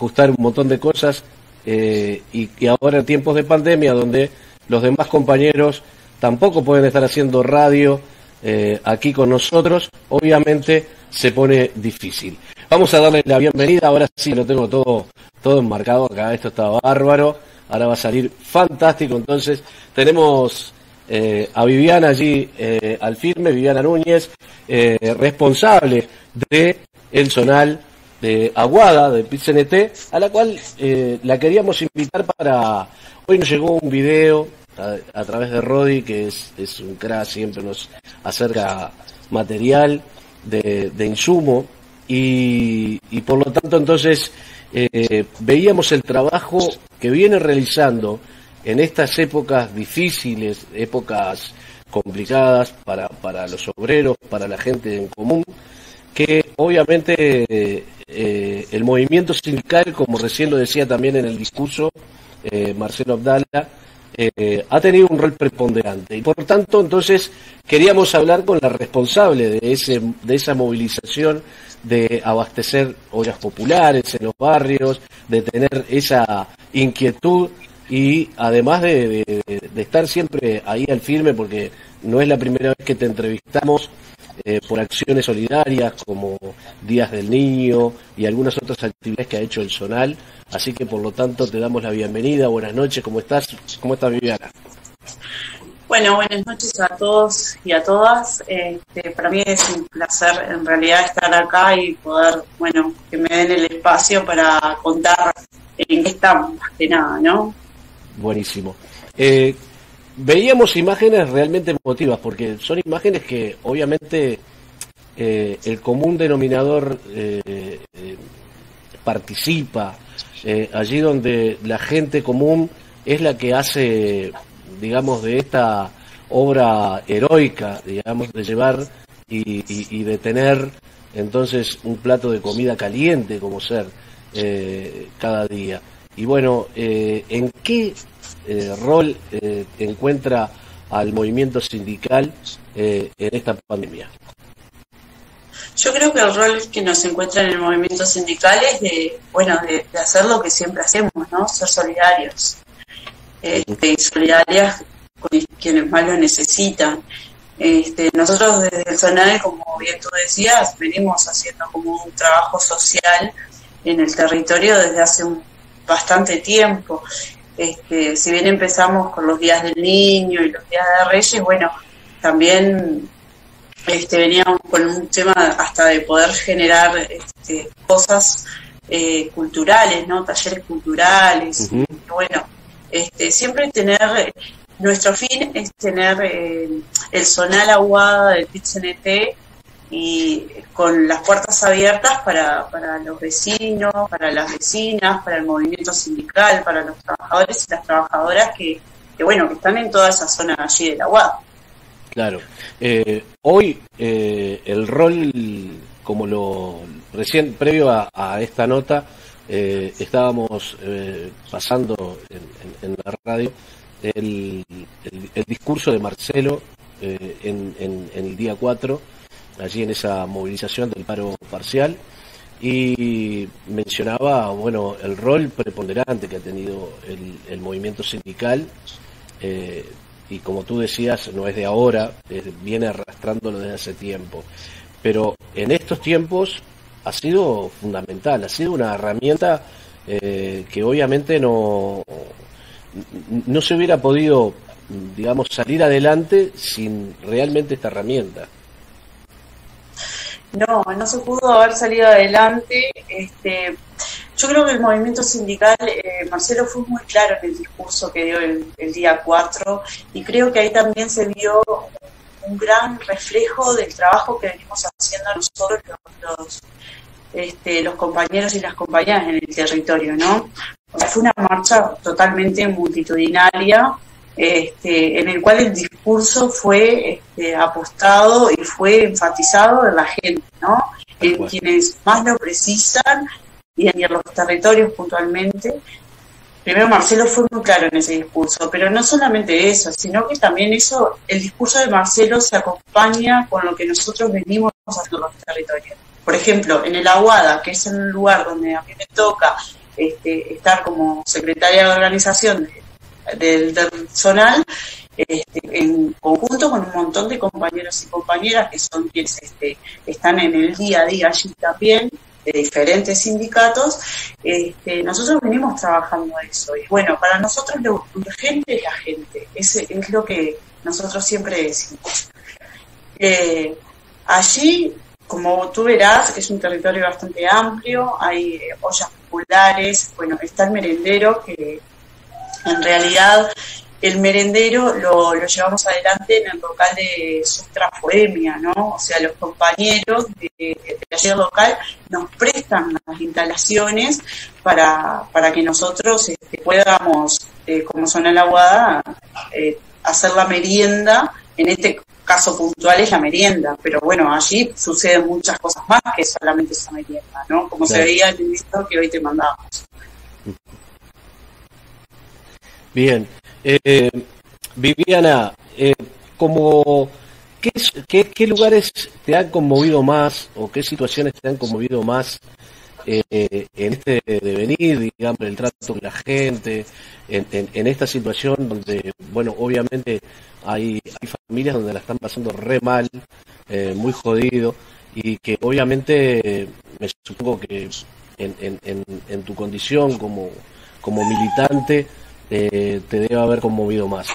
ajustar un montón de cosas y ahora en tiempos de pandemia donde los demás compañeros tampoco pueden estar haciendo radio aquí con nosotros, obviamente se pone difícil. Vamos a darle la bienvenida, ahora sí lo tengo todo enmarcado acá, esto está bárbaro, ahora va a salir fantástico. Entonces tenemos a Viviana allí al firme, Viviana Núñez, responsable de el zonal de Aguada, de PIT-CNT, a la cual la queríamos invitar para... Hoy nos llegó un video a través de Rodi, que es un crack, siempre nos acerca material de insumo, y por lo tanto entonces veíamos el trabajo que viene realizando en estas épocas difíciles, épocas complicadas para los obreros, para la gente en común, que obviamente el movimiento sindical, como recién lo decía también en el discurso Marcelo Abdala, ha tenido un rol preponderante, y por tanto entonces queríamos hablar con la responsable de esa movilización, de abastecer ollas populares en los barrios, de tener esa inquietud y además de estar siempre ahí al firme, porque no es la primera vez que te entrevistamos por acciones solidarias como Días del Niño y algunas otras actividades que ha hecho el Zonal, así que por lo tanto te damos la bienvenida. Buenas noches, ¿cómo estás? ¿Cómo estás, Viviana? Bueno, buenas noches a todos y a todas. Para mí es un placer en realidad estar acá y poder, que me den el espacio para contar en qué estamos, más que nada, ¿no? Buenísimo. Veíamos imágenes realmente emotivas, porque son imágenes que obviamente el común denominador participa, allí donde la gente común es la que hace, digamos, de esta obra heroica, digamos, de llevar y de tener entonces un plato de comida caliente como ser cada día. Y bueno, ¿en qué rol encuentra al movimiento sindical en esta pandemia? Yo creo que el rol que nos encuentra en el movimiento sindical es de hacer lo que siempre hacemos, ¿no? Ser solidarios. Y solidarias con quienes más lo necesitan. Nosotros desde el Zonal, como bien tú decías, venimos haciendo como un trabajo social en el territorio desde hace bastante tiempo. Si bien empezamos con los días del niño y los días de Reyes, también veníamos con un tema hasta de poder generar cosas culturales, ¿no? Talleres culturales. Uh-huh. Siempre tener, nuestro fin es tener el Zonal Aguada del PIT-CNT y con las puertas abiertas para los vecinos, para las vecinas, para el movimiento sindical, para los trabajadores y las trabajadoras que están en toda esa zona allí de la Aguada. Claro. Hoy el rol, como lo recién previo a esta nota, estábamos pasando en la radio el discurso de Marcelo en el día 4, allí en esa movilización del paro parcial, y mencionaba el rol preponderante que ha tenido el movimiento sindical, y como tú decías, no es de ahora, viene arrastrándolo desde hace tiempo, pero en estos tiempos ha sido fundamental, ha sido una herramienta que obviamente no se hubiera podido, digamos, salir adelante sin realmente esta herramienta. No se pudo haber salido adelante. Yo creo que el movimiento sindical, Marcelo fue muy claro en el discurso que dio el día 4, y creo que ahí también se vio un gran reflejo del trabajo que venimos haciendo nosotros los compañeros y las compañeras en el territorio, ¿no? Fue una marcha totalmente multitudinaria, en el cual el discurso fue apostado y fue enfatizado en la gente, ¿no? En quienes más lo precisan y en los territorios puntualmente. Primero, Marcelo fue muy claro en ese discurso, pero no solamente eso, sino que también el discurso de Marcelo se acompaña con lo que nosotros venimos haciendo en los territorios. Por ejemplo, en el Aguada, que es un lugar donde a mí me toca estar como secretaria de organización del personal, en conjunto con un montón de compañeros y compañeras que son quienes están en el día a día allí también, de diferentes sindicatos. Nosotros venimos trabajando eso. Y bueno, para nosotros lo urgente es la gente. Es lo que nosotros siempre decimos. Allí, como tú verás, es un territorio bastante amplio, hay ollas populares, bueno, está el merendero, que en realidad el merendero lo llevamos adelante en el local de Sustra Foemia, ¿no? O sea, los compañeros de taller local nos prestan las instalaciones para que nosotros podamos, como Zona La Aguada, hacer la merienda. En este caso puntual es la merienda, pero bueno, allí suceden muchas cosas más que solamente esa merienda, ¿no? Como se veía en el video que hoy te mandamos. Bien. Viviana, ¿qué lugares te han conmovido más o qué situaciones te han conmovido más en este devenir, digamos, el trato con la gente, en esta situación donde, bueno, obviamente hay familias donde la están pasando re mal, muy jodido, y que obviamente me supongo que en tu condición como militante te debe haber conmovido más.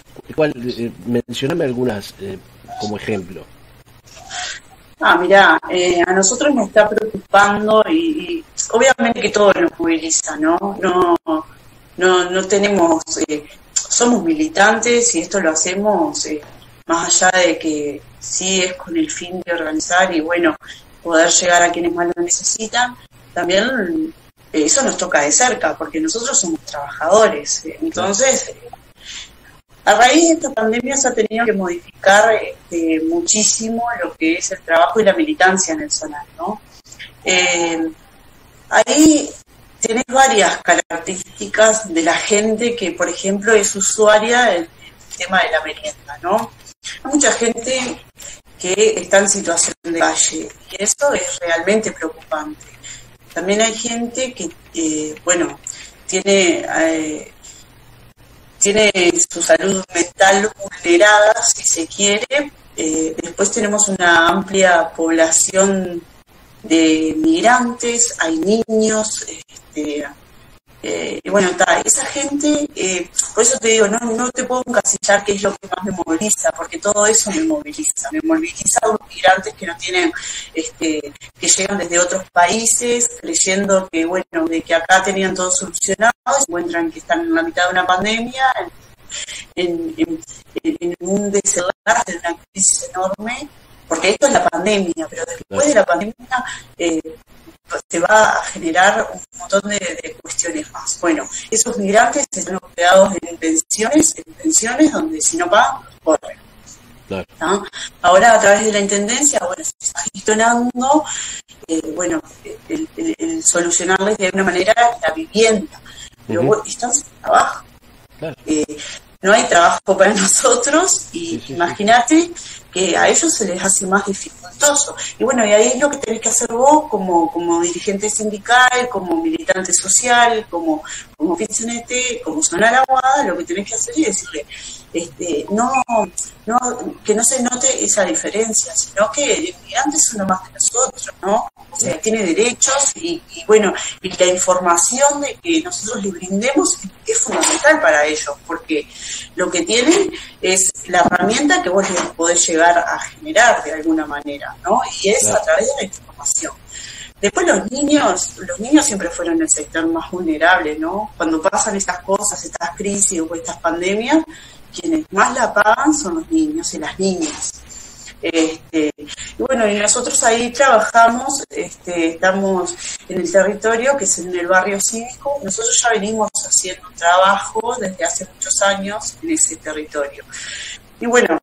Mencioname algunas como ejemplo. Mirá, a nosotros nos está preocupando y obviamente que todo nos moviliza, ¿no? No tenemos, somos militantes y esto lo hacemos más allá de que sí es con el fin de organizar y bueno, poder llegar a quienes más lo necesitan, también eso nos toca de cerca porque nosotros somos trabajadores, entonces a raíz de esta pandemia se ha tenido que modificar muchísimo lo que es el trabajo y la militancia en el zonal, ¿no? Ahí tenés varias características de la gente que, por ejemplo, es usuaria del tema de la merienda, ¿no? Hay mucha gente que está en situación de calle y eso es realmente preocupante. También hay gente que, bueno, tiene su salud mental vulnerada, si se quiere. Después tenemos una amplia población de migrantes, hay niños, y bueno, esa gente, por eso te digo, no te puedo encasillar qué es lo que más me moviliza, porque todo eso me moviliza los migrantes que no tienen, que llegan desde otros países, creyendo que, bueno, de que acá tenían todo solucionado, se encuentran que están en la mitad de una pandemia, en un desenlace de una crisis enorme, porque esto es la pandemia, pero después de la pandemia se va a generar un montón de cuestiones más. Bueno, esos migrantes están hospedados en pensiones donde si no pagan, corren. Claro. ¿No? Ahora a través de la Intendencia, bueno, se está gestionando, bueno, el solucionarles de alguna manera la vivienda, pero están sin trabajo. Claro. No hay trabajo para nosotros y imagínate que a ellos se les hace más dificultoso. Y bueno, y ahí es lo que tenés que hacer vos como dirigente sindical, como militante social, como PIT-CNT, como Zona La Aguada, lo que tenés que hacer es decirle, que no se note esa diferencia, sino que el inmigrante es uno más que nosotros, ¿no? O sea, tiene derechos y bueno, y la información de que nosotros le brindemos es fundamental para ellos, porque lo que tienen es la herramienta que vos les podés llegar a generar de alguna manera, ¿no? Y es a través de la información. Después los niños siempre fueron el sector más vulnerable, ¿no? Cuando pasan estas cosas, estas crisis o estas pandemias, quienes más la pagan son los niños y las niñas. Y bueno, y nosotros ahí trabajamos, estamos en el territorio que es en el barrio cívico. Nosotros ya venimos haciendo trabajo desde hace muchos años en ese territorio. Y bueno,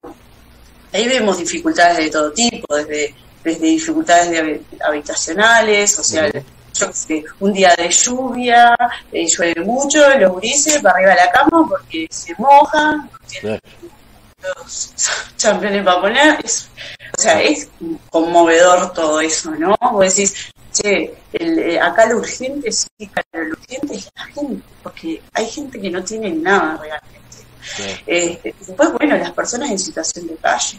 ahí vemos dificultades de todo tipo, desde dificultades habitacionales, o sea, yo qué sé, un día de lluvia, llueve mucho, los gurises para arriba de la cama porque se mojan, no tienen los championes para poner, o sea, es conmovedor todo eso, ¿no? Vos decís, che, acá lo urgente, sí, claro, lo urgente es la gente, porque hay gente que no tiene nada realmente. Después, bueno, las personas en situación de calle.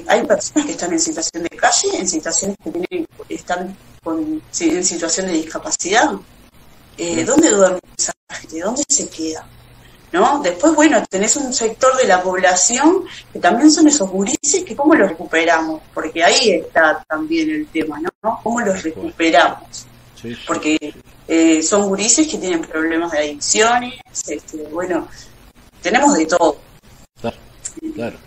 Hay personas que están en situación de calle, en situaciones que están en situación de discapacidad. ¿Dónde duerme esa gente? ¿Dónde se queda? ¿No? Después, bueno, tenés un sector de la población que también son esos gurises que cómo los recuperamos, porque ahí está también el tema, ¿no? ¿Cómo los recuperamos? Porque son gurises que tienen problemas de adicciones, bueno, tenemos de todo. Claro.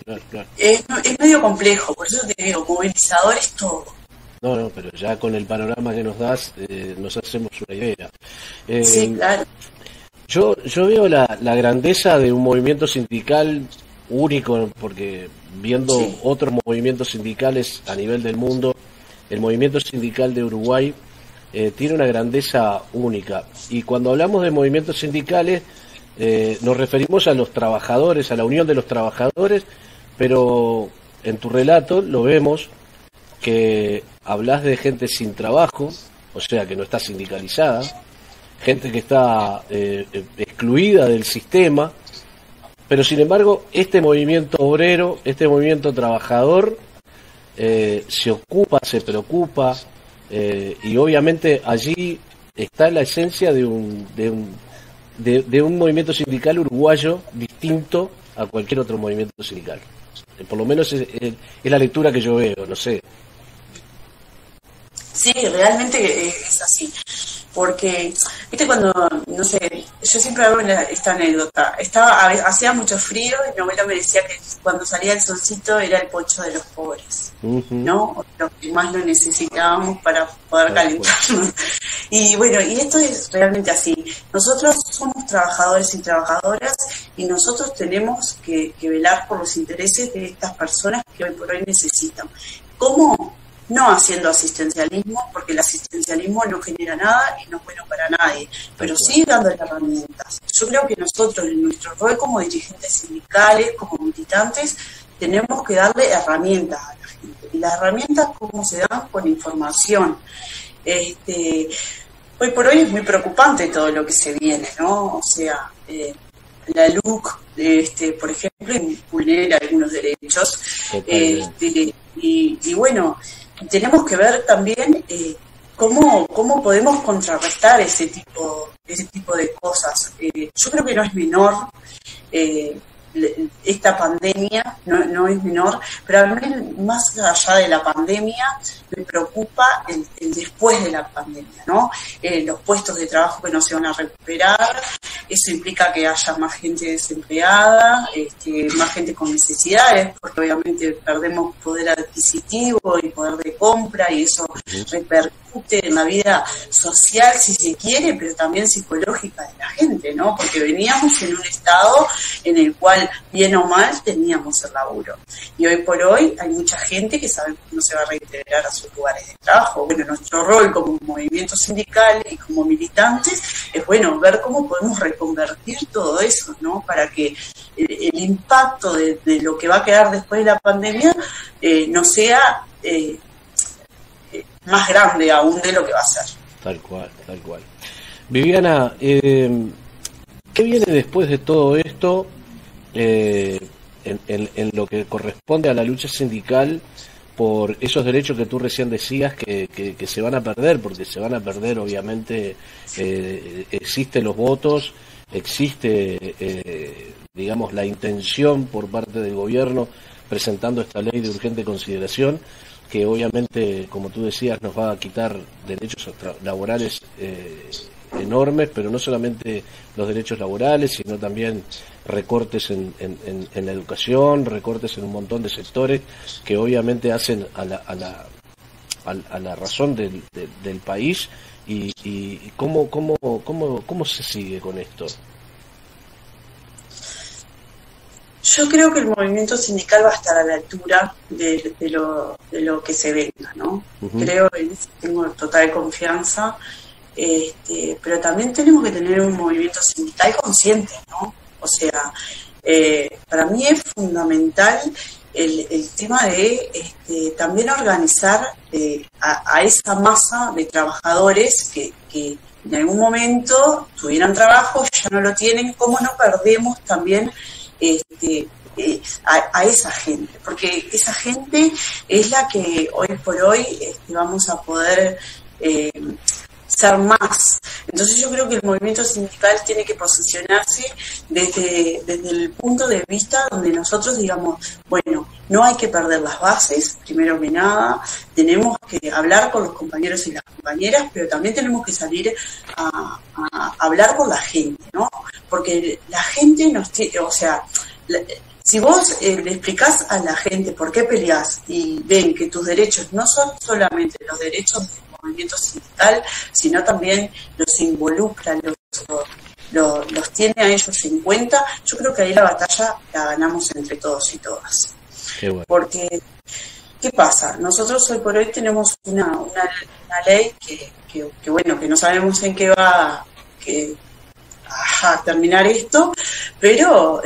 Es medio complejo, por eso te digo, movilizador es todo. No, pero ya con el panorama que nos das, nos hacemos una idea. Sí, claro. Yo veo la grandeza de un movimiento sindical único, porque viendo otros movimientos sindicales a nivel del mundo, el movimiento sindical de Uruguay tiene una grandeza única. Y cuando hablamos de movimientos sindicales, nos referimos a los trabajadores, a la unión de los trabajadores, pero en tu relato lo vemos que hablas de gente sin trabajo, o sea que no está sindicalizada, gente que está excluida del sistema, pero sin embargo este movimiento obrero, este movimiento trabajador se ocupa, se preocupa, y obviamente allí está la esencia de un movimiento sindical uruguayo distinto a cualquier otro movimiento sindical. Por lo menos es la lectura que yo veo, no sé. Sí, realmente es así. Porque, viste, cuando, no sé, yo siempre hago esta anécdota. Hacía mucho frío y mi abuela me decía que cuando salía el solcito era el poncho de los pobres, ¿no? Los que más lo necesitábamos para poder calentarnos. Y bueno, y esto es realmente así. Nosotros somos trabajadores y trabajadoras y nosotros tenemos que velar por los intereses de estas personas que hoy por hoy necesitan. ¿Cómo? No haciendo asistencialismo, porque el asistencialismo no genera nada y no es bueno para nadie, pero sí dando herramientas. Yo creo que nosotros, en nuestro rol como dirigentes sindicales, como militantes, tenemos que darle herramientas a la gente. Y las herramientas, ¿cómo se dan? Con información. Hoy por hoy es muy preocupante todo lo que se viene, ¿no? O sea, la LUC, por ejemplo, vulnera algunos derechos. Y bueno, tenemos que ver también cómo podemos contrarrestar ese tipo de cosas. Yo creo que no es menor esta pandemia, no es menor, pero a mí más allá de la pandemia me preocupa el después de la pandemia, ¿no? Los puestos de trabajo que no se van a recuperar, eso implica que haya más gente desempleada, más gente con necesidades, porque obviamente perdemos poder adquisitivo y poder de compra y eso repercute en la vida social, si se quiere, pero también psicológica de la gente, ¿no? Porque veníamos en un estado en el cual, bien o mal, teníamos el laburo. Y hoy por hoy hay mucha gente que sabe que no se va a reintegrar a sus lugares de trabajo. Bueno, nuestro rol como movimiento sindical y como militantes es, bueno, ver cómo podemos reconvertir todo eso, ¿no? Para que el impacto de lo que va a quedar después de la pandemia no sea más grande aún de lo que va a ser. Tal cual. Viviana, ¿qué viene después de todo esto en lo que corresponde a la lucha sindical por esos derechos que tú recién decías que se van a perder? Porque se van a perder, obviamente, existen los votos, existe, digamos, la intención por parte del gobierno presentando esta ley de urgente consideración, que obviamente, como tú decías, nos va a quitar derechos laborales enormes, pero no solamente los derechos laborales, sino también recortes en la educación, recortes en un montón de sectores que obviamente hacen a la razón del país. Y ¿cómo se sigue con esto? Yo creo que el movimiento sindical va a estar a la altura de lo que se venga, ¿no? Creo, tengo total confianza, pero también tenemos que tener un movimiento sindical consciente, ¿no? O sea, para mí es fundamental el tema de también organizar a esa masa de trabajadores que en algún momento tuvieran trabajo, ya no lo tienen, cómo no perdemos también a esa gente, porque esa gente es la que hoy por hoy vamos a poder ser más. Entonces yo creo que el movimiento sindical tiene que posicionarse desde el punto de vista donde nosotros digamos, bueno, no hay que perder las bases, primero que nada, tenemos que hablar con los compañeros y las compañeras, pero también tenemos que salir a hablar con la gente, ¿no? Porque la gente nos tiene, o sea, si vos le explicás a la gente por qué peleás y ven que tus derechos no son solamente los derechos del movimiento sindical, sino también los involucra, los tiene a ellos en cuenta, yo creo que ahí la batalla la ganamos entre todos y todas. Qué bueno. Porque, ¿qué pasa? Nosotros hoy por hoy tenemos una ley que bueno, que no sabemos en qué va a terminar esto, pero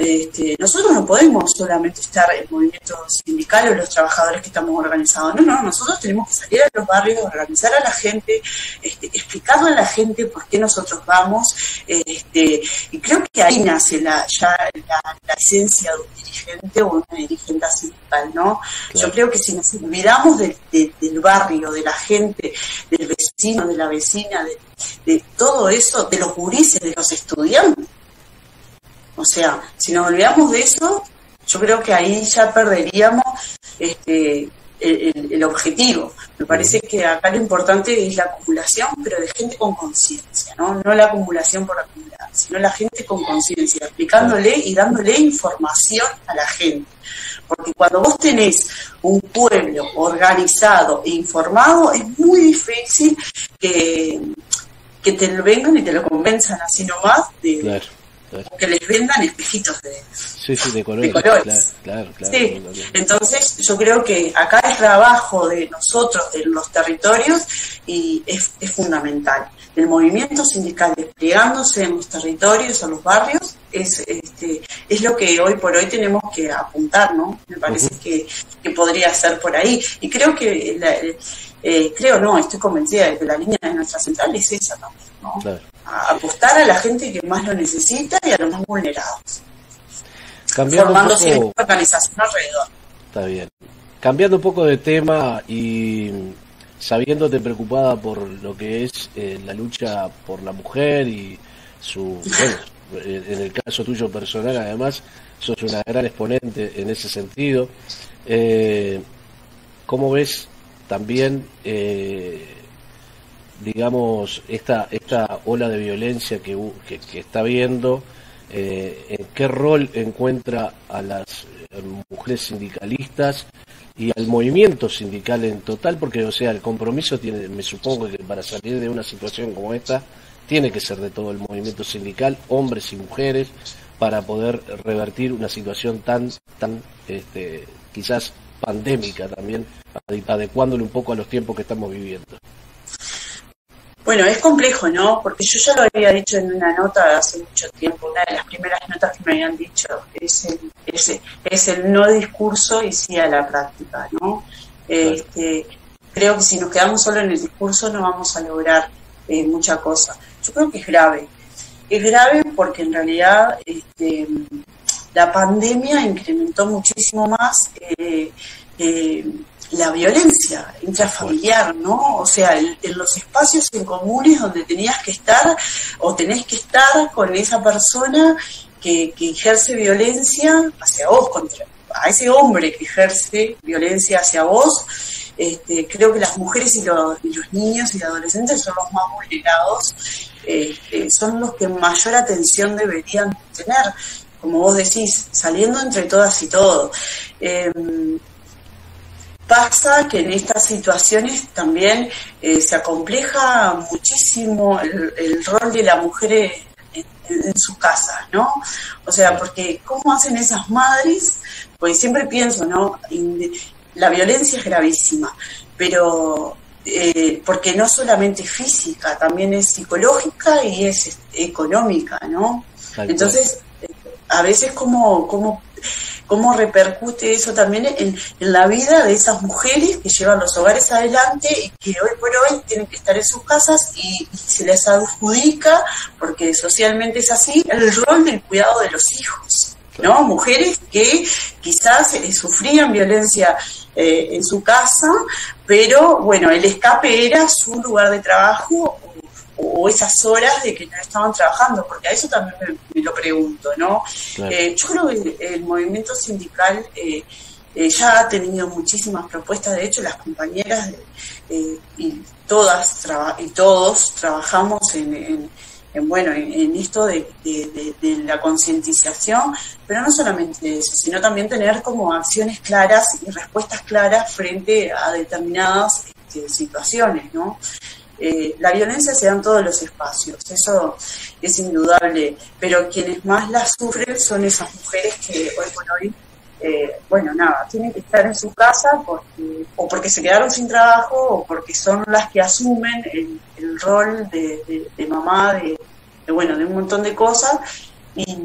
nosotros no podemos solamente estar en el movimiento sindical o los trabajadores que estamos organizados, no, nosotros tenemos que salir a los barrios, organizar a la gente, explicarle a la gente por qué nosotros vamos, y creo que ahí nace la esencia de un dirigente o una dirigente sindical, ¿no? Claro. Yo creo que si nos olvidamos del barrio, de la gente, del vecino, de la vecina, de todo eso, de los gurises, de los estudiantes. O sea, si nos olvidamos de eso, yo creo que ahí ya perderíamos el objetivo. Me parece que acá lo importante es la acumulación, pero de gente con conciencia, ¿no? No la acumulación por acumular, sino la gente con conciencia, explicándole y dándole información a la gente. Porque cuando vos tenés un pueblo organizado e informado, es muy difícil que te lo vengan y te lo convenzan así nomás, claro. Que les vendan espejitos de colores. Claro. Sí. Entonces yo creo que acá el trabajo de nosotros, de los territorios, y es fundamental. El movimiento sindical desplegándose en los territorios, en los barrios, es lo que hoy por hoy tenemos que apuntar, ¿no? Me parece que podría ser por ahí. Y creo que estoy convencida de que la línea de nuestra central es esa también, ¿no? Claro. A apostar a la gente que más lo necesita y a los más vulnerados. Formando una organización alrededor. Está bien. Cambiando un poco de tema y sabiéndote preocupada por lo que es la lucha por la mujer y en el caso tuyo personal, además, sos una gran exponente en ese sentido. ¿Cómo ves también, digamos, esta ola de violencia que está habiendo? ¿En qué rol encuentra a las mujeres sindicalistas y al movimiento sindical en total? Porque, o sea, el compromiso me supongo que para salir de una situación como esta tiene que ser de todo el movimiento sindical, hombres y mujeres, para poder revertir una situación tan quizás pandémica también, adecuándole un poco a los tiempos que estamos viviendo. Bueno, es complejo, ¿no? Porque yo ya lo había dicho en una nota hace mucho tiempo, una de las primeras notas que me habían dicho, es el no discurso y sí a la práctica, ¿no? Claro. Creo que si nos quedamos solo en el discurso no vamos a lograr mucha cosa. Yo creo que es grave. Es grave porque en realidad la pandemia incrementó muchísimo más la violencia intrafamiliar, ¿no? O sea, en los espacios en comunes donde tenías que estar o tenés que estar con esa persona que ejerce violencia hacia vos, a ese hombre que ejerce violencia hacia vos. Creo que las mujeres y los niños y adolescentes son los más vulnerados, son los que mayor atención deberían tener, como vos decís, saliendo entre todas y todos. Pasa que en estas situaciones también se acompleja muchísimo el rol de la mujer en su casa, ¿no? O sea, porque ¿cómo hacen esas madres? Pues siempre pienso, ¿no? La violencia es gravísima, pero porque no solamente física, también es psicológica y es económica, ¿no? Entonces, a veces como cómo repercute eso también en la vida de esas mujeres que llevan los hogares adelante y que hoy por hoy tienen que estar en sus casas y se les adjudica, porque socialmente es así, el rol del cuidado de los hijos, ¿no? Mujeres que quizás sufrían violencia en su casa, pero bueno, el escape era su lugar de trabajo o esas horas de que no estaban trabajando, porque a eso también me lo pregunto, ¿no? Claro. Yo creo que el movimiento sindical ya ha tenido muchísimas propuestas. De hecho, las compañeras y todos trabajamos en esto de la concientización, pero no solamente eso, sino también tener como acciones claras y respuestas claras frente a determinadas situaciones, ¿no? La violencia se da en todos los espacios, eso es indudable, pero quienes más la sufren son esas mujeres que hoy por hoy, tienen que estar en su casa porque se quedaron sin trabajo o porque son las que asumen el rol de mamá, de un montón de cosas y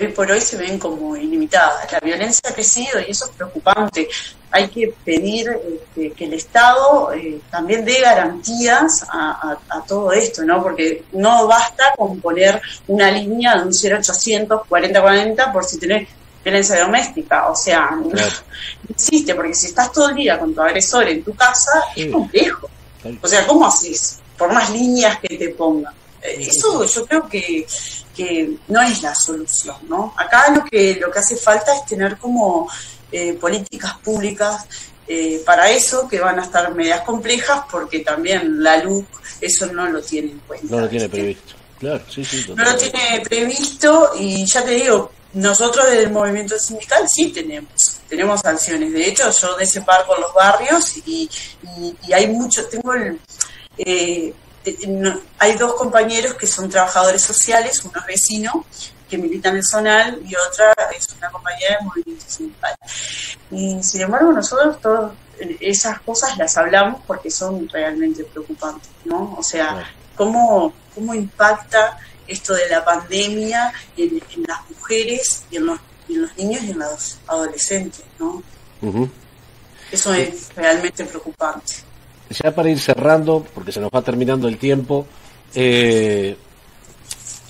hoy por hoy se ven como ilimitadas. La violencia ha crecido y eso es preocupante. Hay que pedir que el Estado también dé garantías a todo esto, ¿no? Porque no basta con poner una línea de un 0800 4040 por si tenés violencia doméstica. O sea, no existe, porque si estás todo el día con tu agresor en tu casa, es complejo. O sea, ¿cómo haces? Por más líneas que te pongan. Eso yo creo que no es la solución, ¿no? Acá lo que hace falta es tener como políticas públicas para eso, que van a estar medias complejas, porque también la LUC eso no lo tiene en cuenta. No lo tiene previsto, claro, sí, no lo tiene previsto, y ya te digo, nosotros del movimiento sindical sí tenemos acciones. De hecho, yo desembarco en los barrios y hay mucho, hay dos compañeros que son trabajadores sociales, uno es vecino, que militan en Zonal, y otra es una compañera del movimiento sindical. Y sin embargo, nosotros todas esas cosas las hablamos porque son realmente preocupantes, ¿no? O sea, cómo impacta esto de la pandemia en las mujeres y en los niños y en los adolescentes, ¿no? Eso es realmente preocupante. Ya para ir cerrando, porque se nos va terminando el tiempo,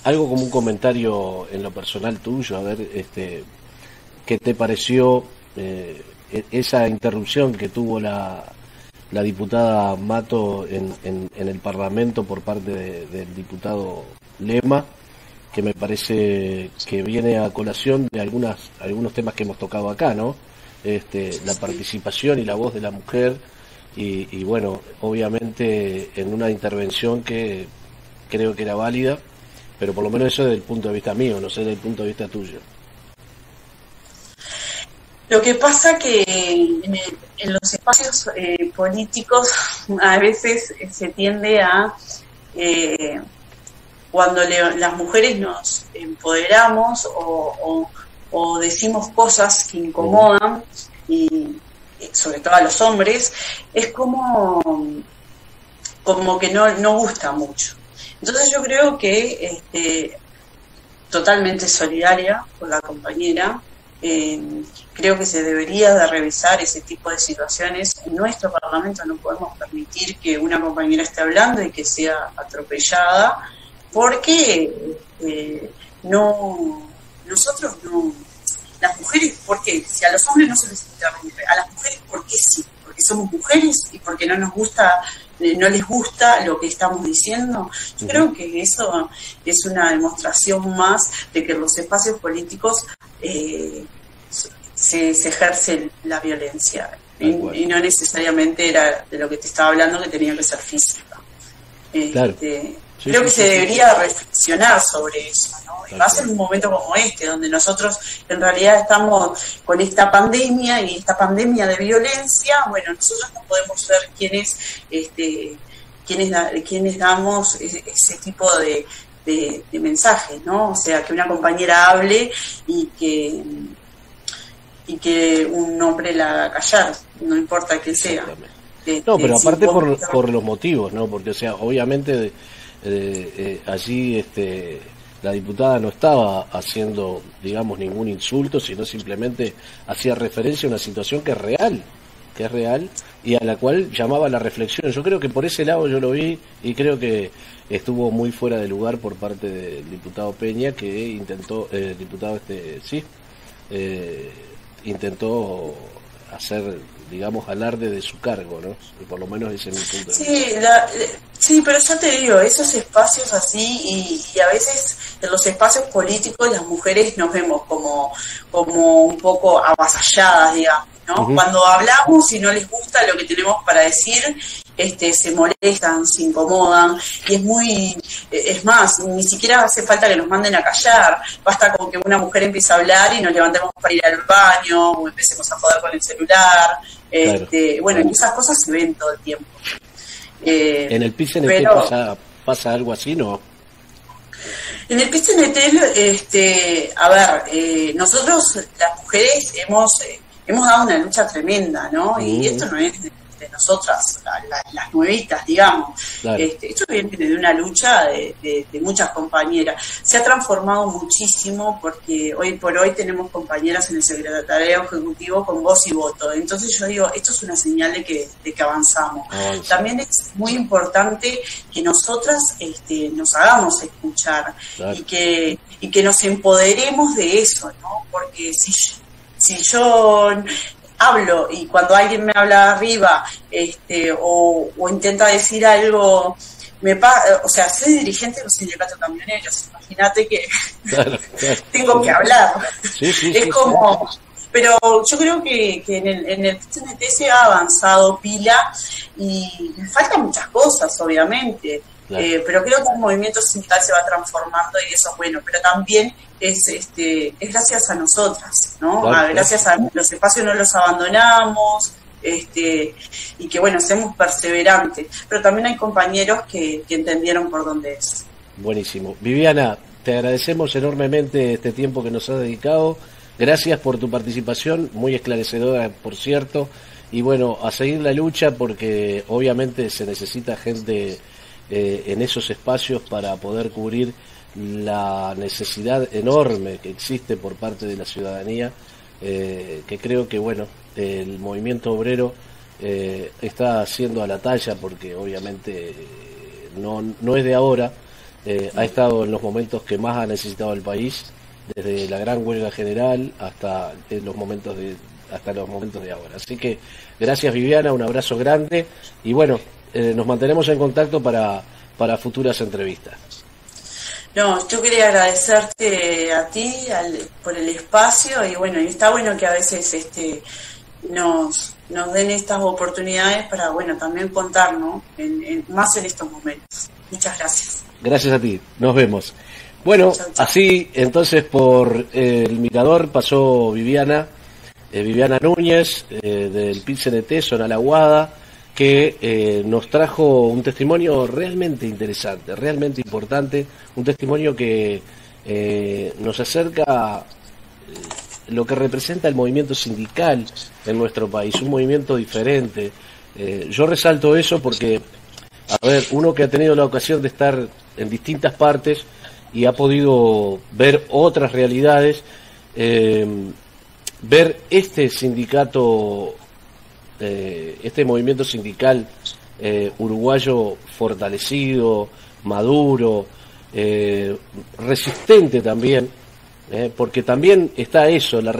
algo como un comentario en lo personal tuyo, a ver, ¿qué te pareció esa interrupción que tuvo la diputada Mato en el Parlamento por parte del diputado Lema, que me parece que viene a colación de algunos temas que hemos tocado acá, ¿no? La participación y la voz de la mujer, y bueno, obviamente en una intervención que creo que era válida, pero por lo menos eso desde el punto de vista mío, no sé desde el punto de vista tuyo. Lo que pasa que en los espacios políticos a veces se tiende a, cuando las mujeres nos empoderamos o decimos cosas que incomodan, y sobre todo a los hombres, es como que no gusta mucho. Entonces yo creo que totalmente solidaria con la compañera, creo que se debería de revisar ese tipo de situaciones. En nuestro Parlamento no podemos permitir que una compañera esté hablando y que sea atropellada, porque nosotros no, las mujeres, ¿por qué? Si a los hombres no se les interrumpe, a las mujeres, ¿por qué sí? Porque somos mujeres y porque no les gusta lo que estamos diciendo. Yo creo que eso es una demostración más de que en los espacios políticos se ejerce la violencia, y no necesariamente era de lo que te estaba hablando, que tenía que ser física. Claro. Creo que se debería reflexionar sobre eso, ¿no? Y más en un momento como este, donde nosotros en realidad estamos con esta pandemia, y esta pandemia de violencia, bueno, nosotros no podemos ser quienes damos ese tipo de mensajes, ¿no? O sea, que una compañera hable y que un hombre la haga callar, no importa quién sea. No, pero aparte por los motivos, ¿no? Porque, o sea, obviamente allí la diputada no estaba haciendo, digamos, ningún insulto, sino simplemente hacía referencia a una situación que es real y a la cual llamaba a la reflexión. Yo creo que por ese lado yo lo vi y creo que estuvo muy fuera de lugar por parte del diputado Peña, que intentó, intentó hacer, digamos, alarde de su cargo, ¿no? Y por lo menos ese es mi punto de vista. Sí, pero yo te digo, esos espacios así, y a veces en los espacios políticos las mujeres nos vemos como un poco avasalladas, digamos, ¿no? Uh-huh. Cuando hablamos y no les gusta lo que tenemos para decir, se molestan, se incomodan, y es más, ni siquiera hace falta que nos manden a callar, basta con que una mujer empiece a hablar y nos levantemos para ir al baño, o empecemos a joder con el celular, claro. Bueno, y esas cosas se ven todo el tiempo. ¿En el PIT-CNT pasa algo así, no? En el PIT-CNT, a ver, nosotros las mujeres hemos dado una lucha tremenda, ¿no? Y esto no es de nosotras, las nuevitas, digamos. Claro. Esto viene de una lucha de muchas compañeras. Se ha transformado muchísimo porque hoy por hoy tenemos compañeras en el secretariado ejecutivo con voz y voto. Entonces yo digo, esto es una señal de que avanzamos. Sí. También es muy importante que nosotras nos hagamos escuchar, claro. y que nos empoderemos de eso, ¿no? Porque si yo hablo y cuando alguien me habla arriba o intenta decir algo, o sea, soy dirigente de los sindicatos camioneros, imagínate que claro. tengo que hablar. Sí, es como... Pero yo creo que en el PIT-CNT se ha avanzado pila y le faltan muchas cosas, obviamente. Claro. Pero creo que el movimiento sindical se va transformando y eso es bueno, pero también es gracias a nosotras, ¿no? Claro, gracias a los espacios no los abandonamos, y que bueno, seamos perseverantes, pero también hay compañeros que entendieron por dónde es. Buenísimo. Viviana, te agradecemos enormemente este tiempo que nos has dedicado, gracias por tu participación, muy esclarecedora, por cierto, y bueno, a seguir la lucha porque obviamente se necesita gente en esos espacios para poder cubrir la necesidad enorme que existe por parte de la ciudadanía, que creo que bueno, el movimiento obrero está haciendo a la talla porque obviamente no es de ahora, ha estado en los momentos que más ha necesitado el país, desde la gran huelga general hasta los momentos de ahora. Así que gracias Viviana, un abrazo grande y bueno, nos mantenemos en contacto para futuras entrevistas. No, yo quería agradecerte a ti por el espacio y bueno, y está bueno que a veces nos den estas oportunidades para bueno también contar, ¿no? Más en estos momentos. Muchas gracias. Gracias a ti, nos vemos. Bueno, chau, chau. Así entonces por el Mirador pasó Viviana Núñez del PIT-CNT, Zona La Aguada, que nos trajo un testimonio realmente interesante, realmente importante, un testimonio que nos acerca lo que representa el movimiento sindical en nuestro país, un movimiento diferente. Yo resalto eso porque, a ver, uno que ha tenido la ocasión de estar en distintas partes y ha podido ver otras realidades, ver este sindicato, este movimiento sindical uruguayo fortalecido, maduro, resistente también, porque también está eso, la